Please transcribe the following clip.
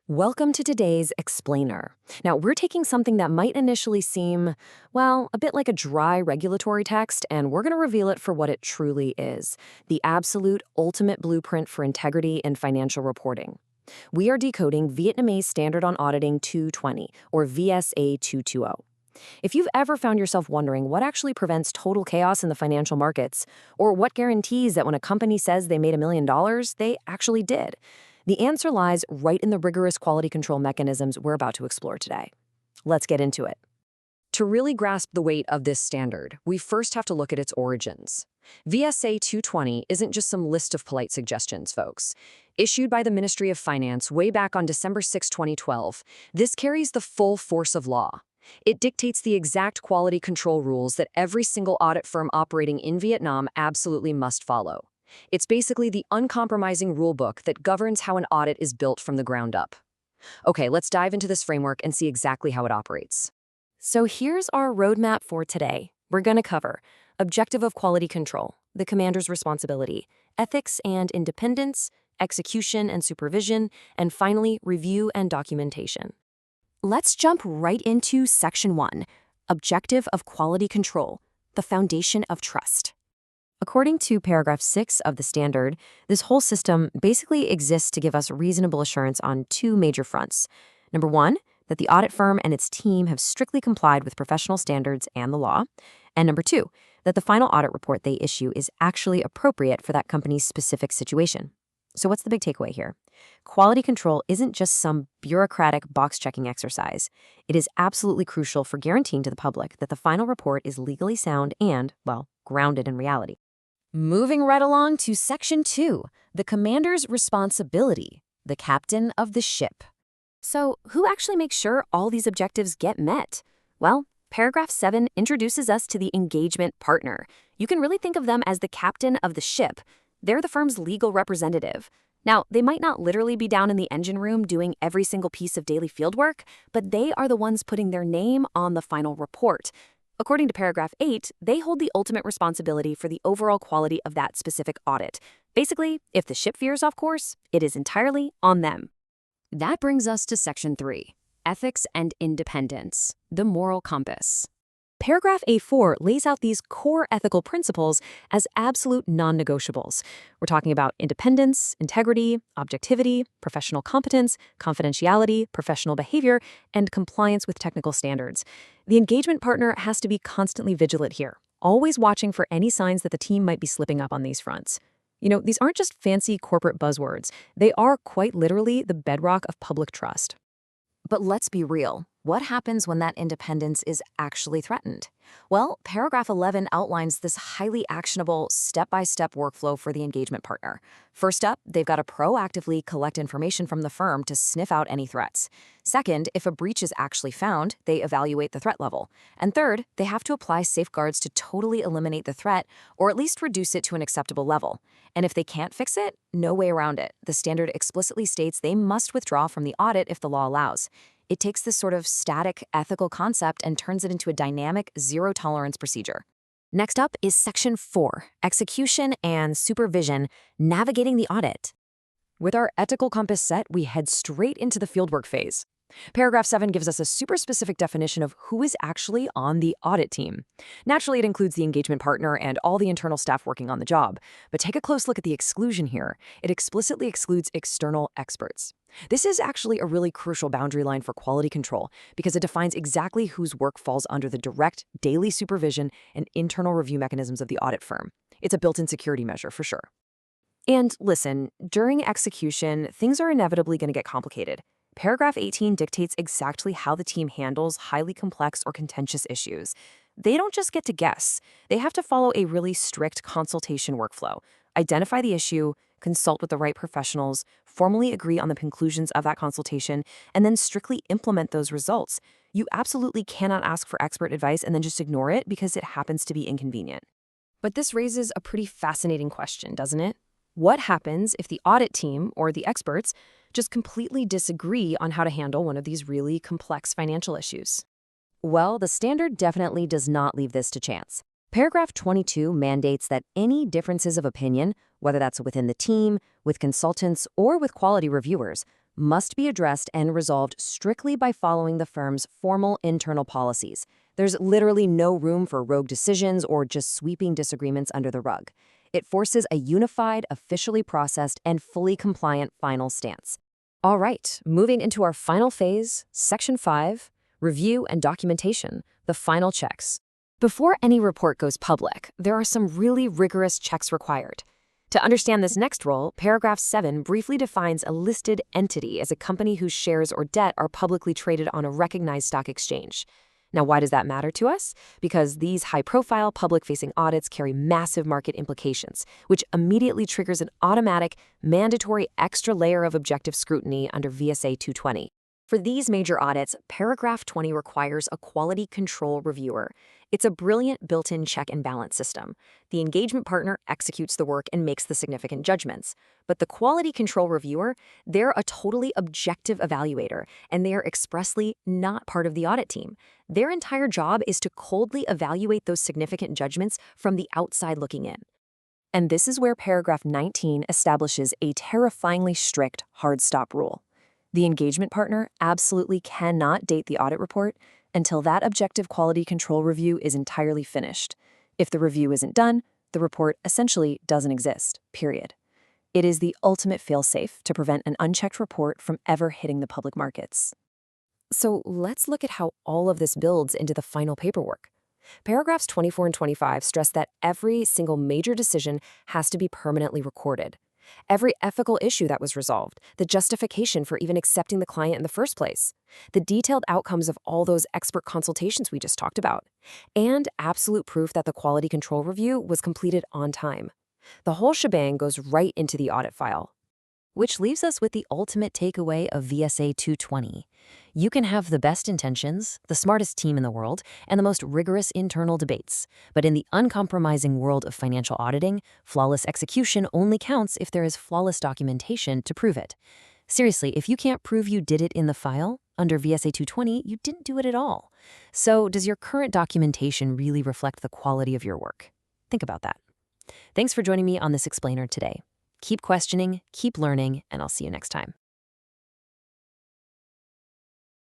Welcome to today's Explainer. Now, we're taking something that might initially seem, well, a bit like a dry regulatory text, and we're going to reveal it for what it truly is, the absolute ultimate blueprint for integrity in financial reporting. We are decoding Vietnamese Standard on Auditing 220, or VSA 220. If you've ever found yourself wondering what actually prevents total chaos in the financial markets, or what guarantees that when a company says they made $1 million, they actually did, the answer lies right in the rigorous quality control mechanisms we're about to explore today. Let's get into it. To really grasp the weight of this standard, we first have to look at its origins. VSA 220 isn't just some list of polite suggestions, folks. Issued by the Ministry of Finance way back on December 6, 2012, this carries the full force of law. It dictates the exact quality control rules that every single audit firm operating in Vietnam absolutely must follow. It's basically the uncompromising rulebook that governs how an audit is built from the ground up. Okay, let's dive into this framework and see exactly how it operates. So here's our roadmap for today. We're going to cover objective of quality control, the commander's responsibility, ethics and independence, execution and supervision, and finally, review and documentation. Let's jump right into Section 1, Objective of Quality Control, the foundation of trust. According to paragraph 6 of the standard, this whole system basically exists to give us reasonable assurance on two major fronts. Number one, that the audit firm and its team have strictly complied with professional standards and the law. And number two, that the final audit report they issue is actually appropriate for that company's specific situation. So what's the big takeaway here? Quality control isn't just some bureaucratic box-checking exercise. It is absolutely crucial for guaranteeing to the public that the final report is legally sound and, well, grounded in reality. Moving right along to Section 2, the commander's responsibility, the captain of the ship. So, who actually makes sure all these objectives get met? Well, paragraph 7 introduces us to the engagement partner. You can really think of them as the captain of the ship. They're the firm's legal representative. Now, they might not literally be down in the engine room doing every single piece of daily fieldwork, but they are the ones putting their name on the final report. According to paragraph 8, they hold the ultimate responsibility for the overall quality of that specific audit. Basically, if the ship veers off course, it is entirely on them. That brings us to Section 3, Ethics and Independence, the moral compass. Paragraph A4 lays out these core ethical principles as absolute non-negotiables. We're talking about independence, integrity, objectivity, professional competence, confidentiality, professional behavior, and compliance with technical standards. The engagement partner has to be constantly vigilant here, always watching for any signs that the team might be slipping up on these fronts. You know, these aren't just fancy corporate buzzwords. They are quite literally the bedrock of public trust. But let's be real. What happens when that independence is actually threatened? Well, paragraph 11 outlines this highly actionable step-by-step workflow for the engagement partner. First up, they've got to proactively collect information from the firm to sniff out any threats. Second, if a breach is actually found, they evaluate the threat level. And third, they have to apply safeguards to totally eliminate the threat or at least reduce it to an acceptable level. And if they can't fix it, no way around it. The standard explicitly states they must withdraw from the audit if the law allows. It takes this sort of static ethical concept and turns it into a dynamic zero-tolerance procedure. Next up is Section 4, Execution and Supervision, Navigating the Audit. With our ethical compass set, we head straight into the fieldwork phase. Paragraph 7 gives us a super specific definition of who is actually on the audit team. Naturally, it includes the engagement partner and all the internal staff working on the job. But take a close look at the exclusion here. It explicitly excludes external experts. This is actually a really crucial boundary line for quality control because it defines exactly whose work falls under the direct daily supervision and internal review mechanisms of the audit firm. It's a built-in security measure for sure. And listen, during execution, things are inevitably going to get complicated. Paragraph 18 dictates exactly how the team handles highly complex or contentious issues. They don't just get to guess. They have to follow a really strict consultation workflow, identify the issue, consult with the right professionals, formally agree on the conclusions of that consultation, and then strictly implement those results. You absolutely cannot ask for expert advice and then just ignore it because it happens to be inconvenient. But this raises a pretty fascinating question, doesn't it? What happens if the audit team, or the experts, just completely disagree on how to handle one of these really complex financial issues? Well, the standard definitely does not leave this to chance. Paragraph 22 mandates that any differences of opinion, whether that's within the team, with consultants, or with quality reviewers, must be addressed and resolved strictly by following the firm's formal internal policies. There's literally no room for rogue decisions or just sweeping disagreements under the rug. It forces a unified, officially processed, and fully compliant final stance. All right, moving into our final phase, Section 5, Review and Documentation, the final checks. Before any report goes public, there are some really rigorous checks required. To understand this next role, paragraph 7 briefly defines a listed entity as a company whose shares or debt are publicly traded on a recognized stock exchange. Now, why does that matter to us? Because these high-profile, public-facing audits carry massive market implications, which immediately triggers an automatic, mandatory extra layer of objective scrutiny under VSA 220. For these major audits, paragraph 20 requires a quality control reviewer. It's a brilliant built-in check and balance system. The engagement partner executes the work and makes the significant judgments. But the quality control reviewer, they're a totally objective evaluator, and they are expressly not part of the audit team. Their entire job is to coldly evaluate those significant judgments from the outside looking in. And this is where paragraph 19 establishes a terrifyingly strict hard stop rule. The engagement partner absolutely cannot date the audit report until that objective quality control review is entirely finished. If the review isn't done, the report essentially doesn't exist, period. It is the ultimate fail-safe to prevent an unchecked report from ever hitting the public markets. So let's look at how all of this builds into the final paperwork. Paragraphs 24 and 25 stress that every single major decision has to be permanently recorded. Every ethical issue that was resolved, the justification for even accepting the client in the first place, the detailed outcomes of all those expert consultations we just talked about, and absolute proof that the quality control review was completed on time. The whole shebang goes right into the audit file. Which leaves us with the ultimate takeaway of VSA 220. You can have the best intentions, the smartest team in the world, and the most rigorous internal debates. But in the uncompromising world of financial auditing, flawless execution only counts if there is flawless documentation to prove it. Seriously, if you can't prove you did it in the file, under VSA 220, you didn't do it at all. So does your current documentation really reflect the quality of your work? Think about that. Thanks for joining me on this explainer today. Keep questioning, keep learning, and I'll see you next time.